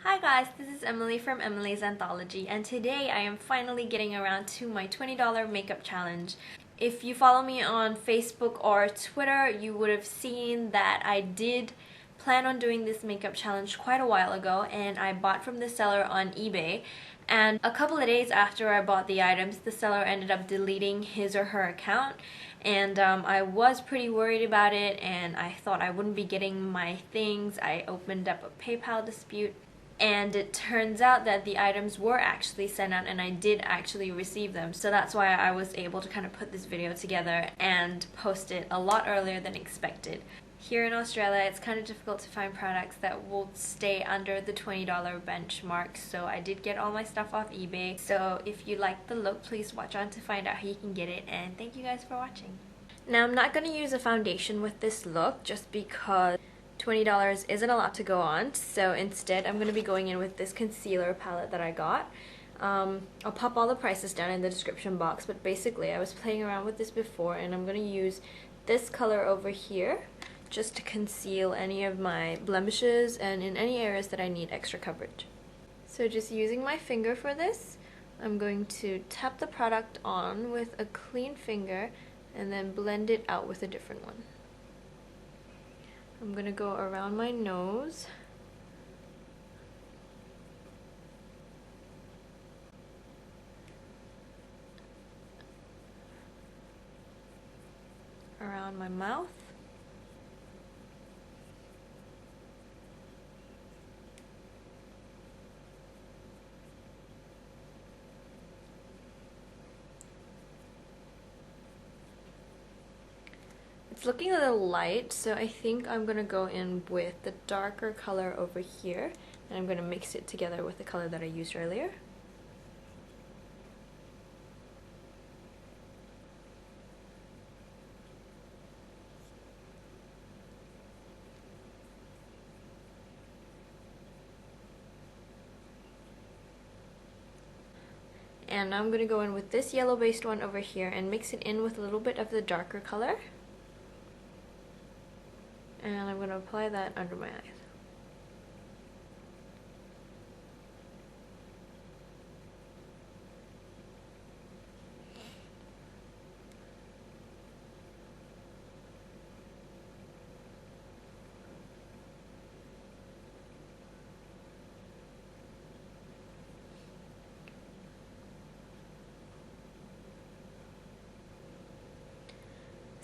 Hi guys, this is Emily from Emily's Anthology, and today I am finally getting around to my $20 makeup challenge. If you follow me on Facebook or Twitter, you would have seen that I did plan on doing this makeup challenge quite a while ago, and I bought from the seller on eBay. And a couple of days after I bought the items, the seller ended up deleting his or her account, and I was pretty worried about it, and I thought I wouldn't be getting my things. I opened up a PayPal dispute, and it turns out that the items were actually sent out and I did actually receive them. So that's why I was able to kind of put this video together and post it a lot earlier than expected. Here in Australia, it's kind of difficult to find products that will stay under the $20 benchmark, so I did get all my stuff off eBay. So if you like the look, please watch on to find out how you can get it, and thank you guys for watching. Now, I'm not going to use a foundation with this look just because $20 isn't a lot to go on, so instead I'm going to be going in with this concealer palette that I got. I'll pop all the prices down in the description box, but basically I was playing around with this before, and I'm going to use this color over here just to conceal any of my blemishes and in any areas that I need extra coverage. So just using my finger for this, I'm going to tap the product on with a clean finger and then blend it out with a different one. I'm going to go around my nose, around my mouth, It's looking a little light, so I think I'm going to go in with the darker color over here, and I'm going to mix it together with the color that I used earlier. And now I'm going to go in with this yellow based one over here and mix it in with a little bit of the darker color. And I'm going to apply that under my eyes.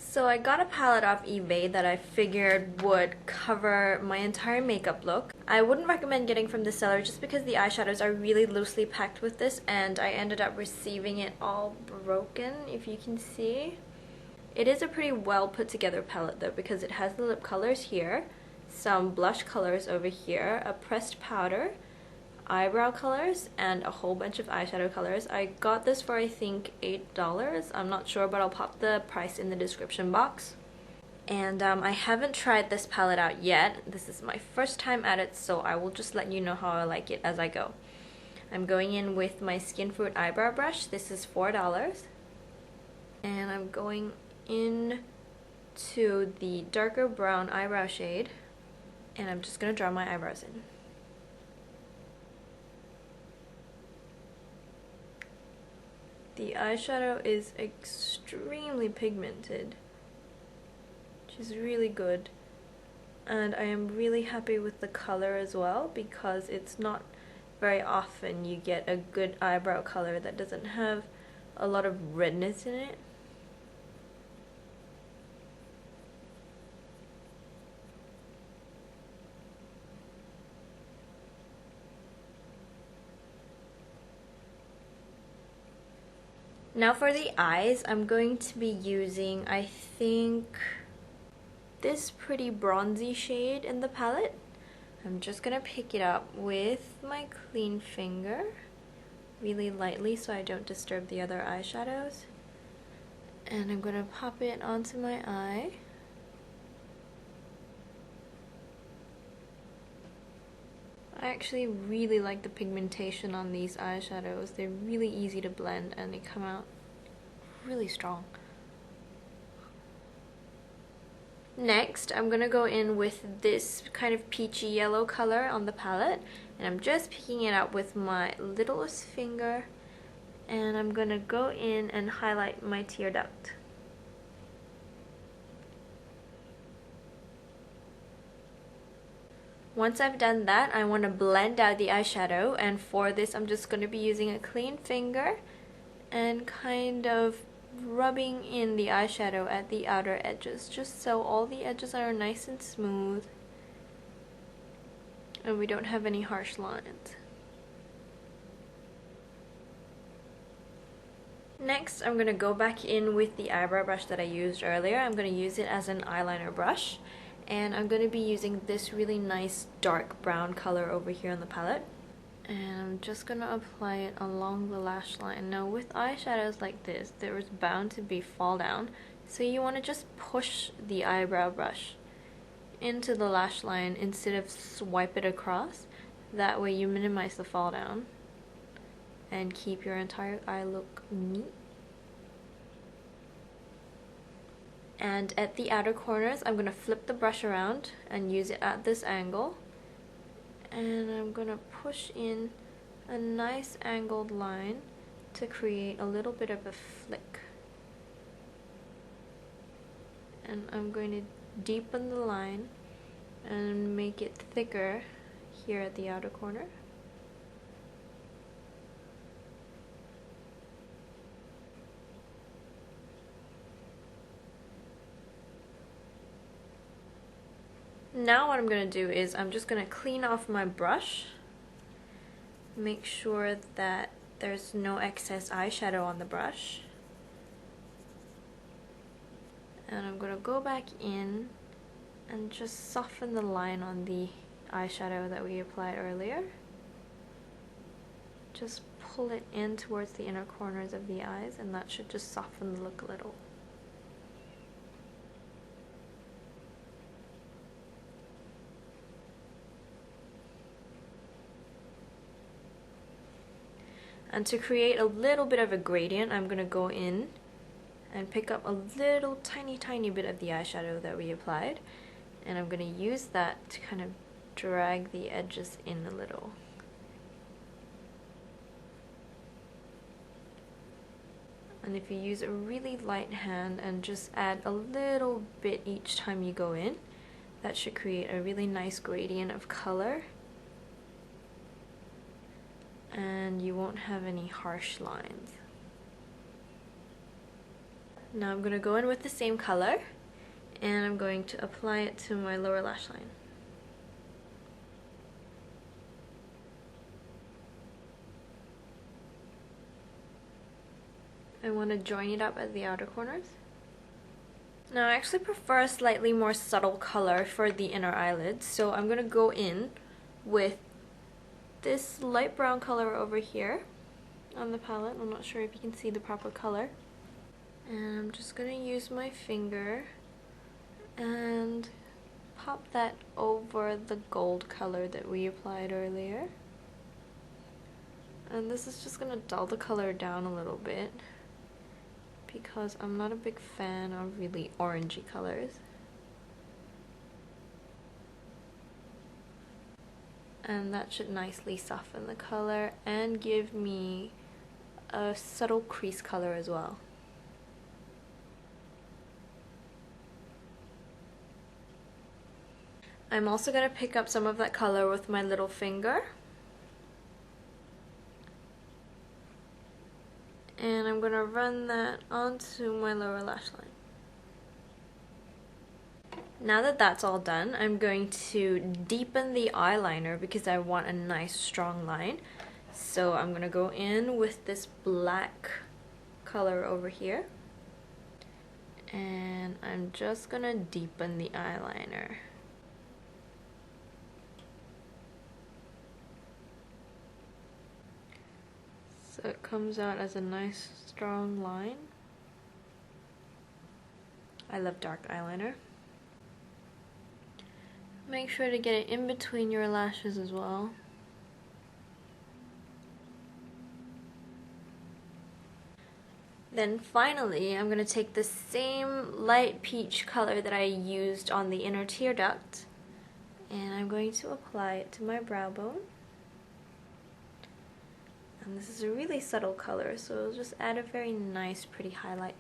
So I got a palette off eBay that I figured would cover my entire makeup look. I wouldn't recommend getting from the seller just because the eyeshadows are really loosely packed with this, and I ended up receiving it all broken, if you can see. It is a pretty well put together palette though, because it has the lip colors here, some blush colors over here, a pressed powder, eyebrow colors, and a whole bunch of eyeshadow colors. I got this for I think $8. I'm not sure, but I'll pop the price in the description box. And I haven't tried this palette out yet. This is my first time at it, so I will just let you know how I like it as I go. I'm going in with my Food Eyebrow brush. This is $4. And I'm going in to the darker brown eyebrow shade, and I'm just going to draw my eyebrows in. The eyeshadow is extremely pigmented, which is really good, and I am really happy with the color as well, because it's not very often you get a good eyebrow color that doesn't have a lot of redness in it. Now for the eyes, I'm going to be using, I think, this pretty bronzy shade in the palette. I'm just going to pick it up with my clean finger, really lightly so I don't disturb the other eyeshadows. And I'm going to pop it onto my eye. I actually really like the pigmentation on these eyeshadows. They're really easy to blend and they come out really strong. Next, I'm going to go in with this kind of peachy yellow color on the palette, and I'm just picking it up with my littlest finger, and I'm going to go in and highlight my tear duct. Once I've done that, I want to blend out the eyeshadow, and for this I'm just going to be using a clean finger and kind of rubbing in the eyeshadow at the outer edges, just so all the edges are nice and smooth and we don't have any harsh lines. Next, I'm going to go back in with the eyebrow brush that I used earlier. I'm going to use it as an eyeliner brush, and I'm going to be using this really nice dark brown color over here on the palette. And I'm just going to apply it along the lash line. Now with eyeshadows like this, there is bound to be fall down, so you want to just push the eyebrow brush into the lash line instead of swipe it across. That way you minimize the fall down and keep your entire eye look neat. And at the outer corners, I'm going to flip the brush around and use it at this angle. And I'm going to push in a nice angled line to create a little bit of a flick. And I'm going to deepen the line and make it thicker here at the outer corner. Now what I'm going to do is I'm just going to clean off my brush, make sure that there's no excess eyeshadow on the brush, and I'm going to go back in and just soften the line on the eyeshadow that we applied earlier. Just pull it in towards the inner corners of the eyes, and that should just soften the look a little. And to create a little bit of a gradient, I'm going to go in and pick up a little tiny bit of the eyeshadow that we applied, and I'm going to use that to kind of drag the edges in a little. And if you use a really light hand and just add a little bit each time you go in, that should create a really nice gradient of color. And you won't have any harsh lines. Now I'm going to go in with the same color, and I'm going to apply it to my lower lash line. I want to join it up at the outer corners. Now I actually prefer a slightly more subtle color for the inner eyelids, so I'm going to go in with this light brown color over here on the palette. I'm not sure if you can see the proper color. And I'm just going to use my finger and pop that over the gold color that we applied earlier. And this is just going to dull the color down a little bit because I'm not a big fan of really orangey colors. And that should nicely soften the color and give me a subtle crease color as well. I'm also going to pick up some of that color with my little finger. And I'm going to run that onto my lower lash line. Now that that's all done, I'm going to deepen the eyeliner because I want a nice strong line. So I'm going to go in with this black color over here. And I'm just going to deepen the eyeliner. So it comes out as a nice strong line. I love dark eyeliner. Make sure to get it in between your lashes as well. Then finally, I'm going to take the same light peach color that I used on the inner tear duct, and I'm going to apply it to my brow bone. And this is a really subtle color, so it'll just add a very nice, pretty highlight.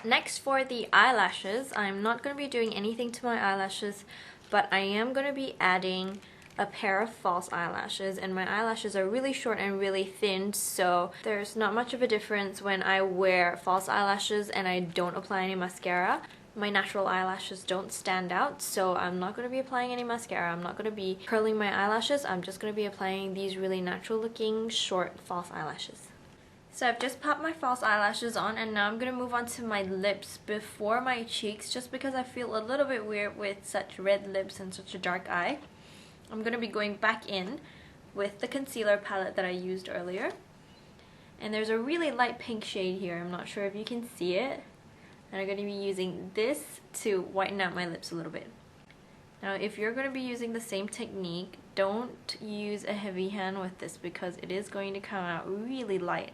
Next, for the eyelashes, I'm not going to be doing anything to my eyelashes, but I am going to be adding a pair of false eyelashes, and my eyelashes are really short and really thin, so there's not much of a difference when I wear false eyelashes and I don't apply any mascara. My natural eyelashes don't stand out, so I'm not going to be applying any mascara. I'm not going to be curling my eyelashes. I'm just going to be applying these really natural looking short false eyelashes. So I've just popped my false eyelashes on, and now I'm going to move on to my lips before my cheeks, just because I feel a little bit weird with such red lips and such a dark eye. I'm going to be going back in with the concealer palette that I used earlier. And there's a really light pink shade here. I'm not sure if you can see it. And I'm going to be using this to whiten out my lips a little bit. Now, if you're going to be using the same technique, don't use a heavy hand with this because it is going to come out really light.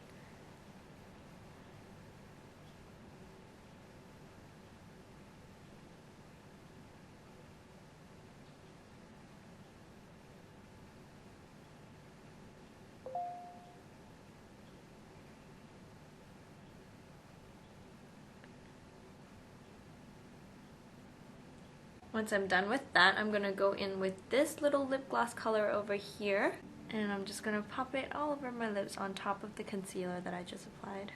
Once I'm done with that, I'm going to go in with this little lip gloss color over here, and I'm just going to pop it all over my lips on top of the concealer that I just applied.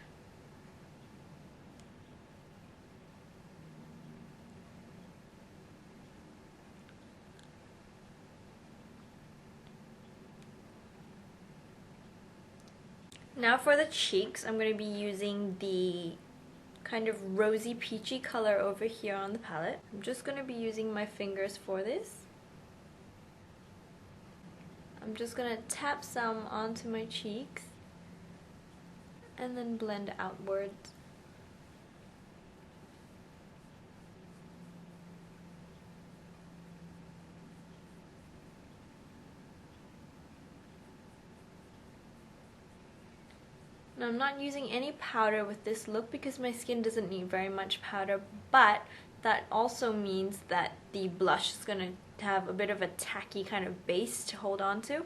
Now for the cheeks, I'm going to be using the kind of rosy peachy color over here on the palette. I'm just going to be using my fingers for this. I'm just going to tap some onto my cheeks and then blend outwards. Now, I'm not using any powder with this look because my skin doesn't need very much powder, but that also means that the blush is going to have a bit of a tacky kind of base to hold on to,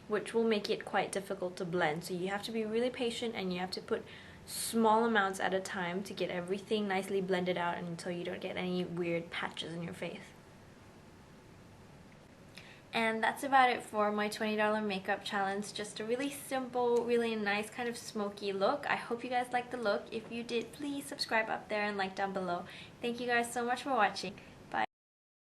which will make it quite difficult to blend. So you have to be really patient and you have to put small amounts at a time to get everything nicely blended out until you don't get any weird patches in your face. And that's about it for my $20 makeup challenge. Just a really simple, really nice kind of smoky look. I hope you guys liked the look. If you did, please subscribe up there and like down below. Thank you guys so much for watching.